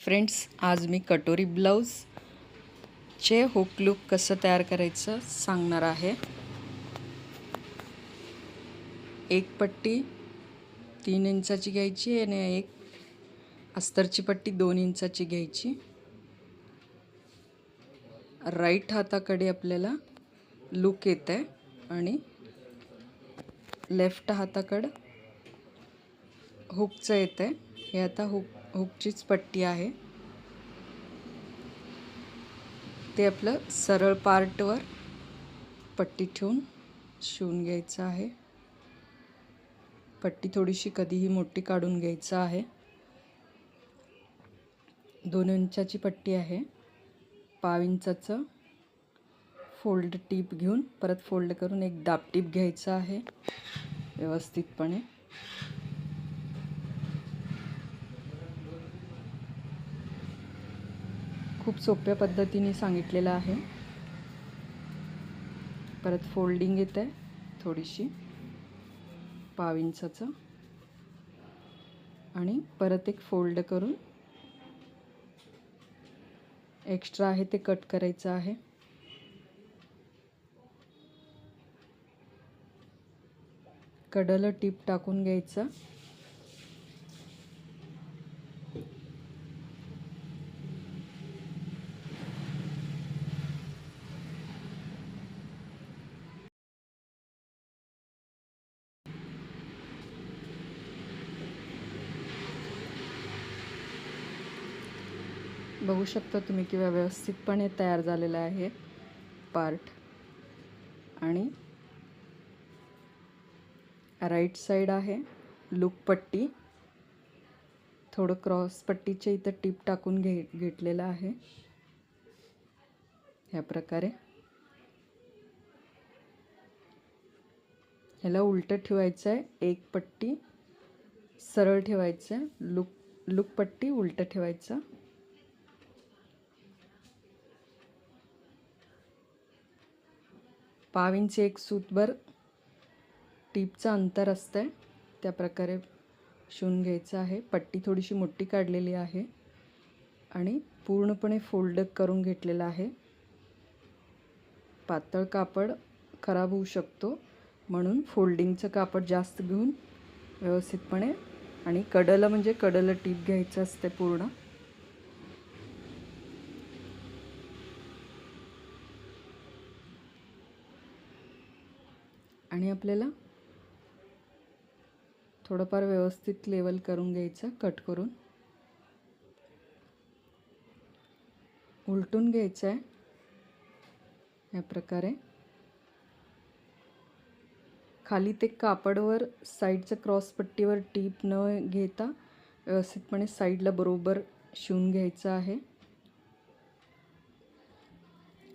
Friends, आज मी कटोरी ब्लाऊजचे hook look कसं तयार करायचं सांगणार आहे. एक पट्टी 3 इंचाची घ्यायची आणि एक अस्तरची पट्टी 2 इंचाची घ्यायची. राईट हाताकडे आपल्याला लूक येत आहे आणि लेफ्ट हाताकडे हुकचं येत आहे. हे आता हुकचीच पट्टी आहे. ते आपलं सरळ पार्टवर पट्टी ठेवून शिवून घ्यायचं आहे. पट्टी थोडीशी कधीही मोठी काढून घ्यायचं आहे. 2 इंचाची पट्टी आहे. पाव इंचाचं फोल्ड टीप घेऊन परत फोल्ड करून एक दाब टीप घ्यायचं आहे व्यवस्थितपणे. खूप सोप्या पद्धतीने सांगितलेलं आहे. परत फोल्डिंग येत आहे थोडीशी पाव इंचाचं आणि परत एक फोल्ड करून एक्स्ट्रा आहे ते कट करायचं आहे. कडलं टीप टाकून घ्यायचं. बघू शकता तुम्ही किंवा व्यवस्थितपणे तयार झालेला आहे पार्ट. आणि राईट साईड आहे लूक पट्टी. थोडं क्रॉस पट्टीच्या इथं टीप टाकून घेतलेलं आहे. ह्या प्रकारे ह्याला उलटं ठेवायचं आहे. एक पट्टी सरळ ठेवायचं आहे. लूक पट्टी उलटं ठेवायचं. पाव इंच एक सूतभर टीपचं अंतर असतंय. त्या प्रकारे शिवून घ्यायचं आहे. पट्टी थोडीशी मोठी काढलेली आहे आणि पूर्णपणे फोल्ड करून घेतलेलं आहे. पातळ कापड खराब होऊ शकतो म्हणून फोल्डिंगचं कापड जास्त घेऊन व्यवस्थितपणे आणि कडलं म्हणजे कडलं टीप घ्यायचं असते पूर्ण. आणि आपल्याला थोडंफार व्यवस्थित लेवल करून घ्यायचं. कट करून उलटून घ्यायचं आहे या प्रकारे. खाली ते कापडवर साईडच्या क्रॉस पट्टीवर टीप न घेता व्यवस्थितपणे साईडला बरोबर शिवून घ्यायचं आहे.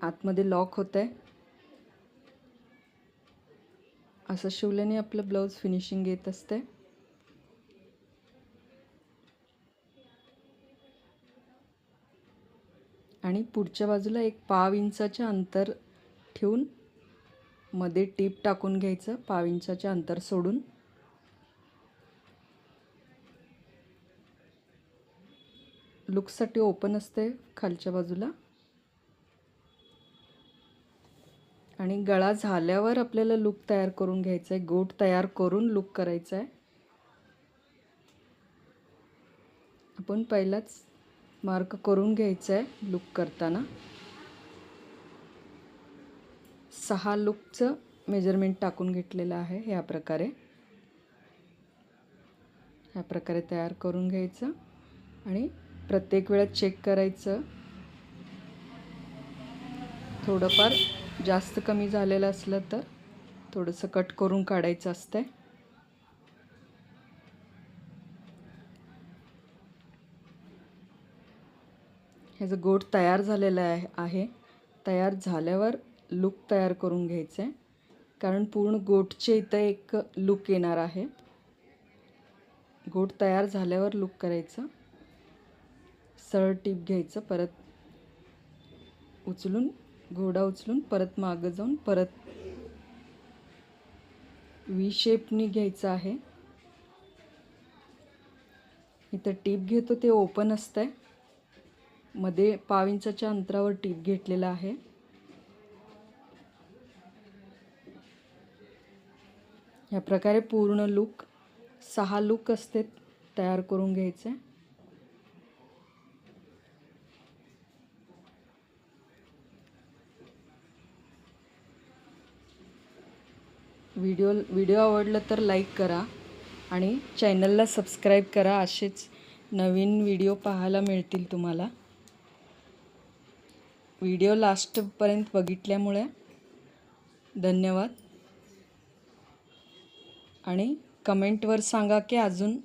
आतमध्ये लॉक होत आहे. असं शिवल्याने आपलं ब्लाऊज फिनिशिंग येत असते. आणि पुढच्या बाजूला एक पाव इंचाचे अंतर ठेवून मध्ये टीप टाकून घ्यायचं. पाव इंचाचे अंतर सोडून लुकसाठी ओपन असते खालच्या बाजूला. आणि गळा झाल्यावर आपल्याला लूक तयार करून घ्यायचा आहे. गोट तयार करून लूक करायचा आहे. आपण पहिलाच मार्क करून घ्यायचा आहे लूक करताना. 6 लूकचं मेजरमेंट टाकून घेतलेलं आहे. ह्या प्रकारे तयार करून घ्यायचं आणि प्रत्येक वेळा चेक करायचं. थोडंफार जास्त कमी झालेलं असलं तर थोडंसं कट करून काढायचं असतं. ह्याचं गोट तयार झालेलं आहे. तयार झाल्यावर लूक तयार करून घ्यायचं आहे कारण पूर्ण गोटचे इथं एक लूक येणार आहे. गोट तयार झाल्यावर लूक करायचं. सरळ टीप घ्यायचं. परत घोडा उचलून परत मागं जाऊन परत व्ही शेपनी घ्यायचं आहे. इथं टीप घेतो ते ओपन असतंय. मध्ये 1/2 इंचाच्या अंतरावर टीप घेतलेला आहे. या प्रकारे पूर्ण लूक 6 लूक असते तयार करून घ्यायचे. व्हिडिओ आवडला तर लाईक करा आणि चॅनलला सबस्क्राईब करा. असेच नवीन व्हिडिओ पाहायला मिळतील तुम्हाला. व्हिडिओ लास्टपर्यंत बघितल्यामुळे धन्यवाद. आणि कमेंटवर सांगा की अजून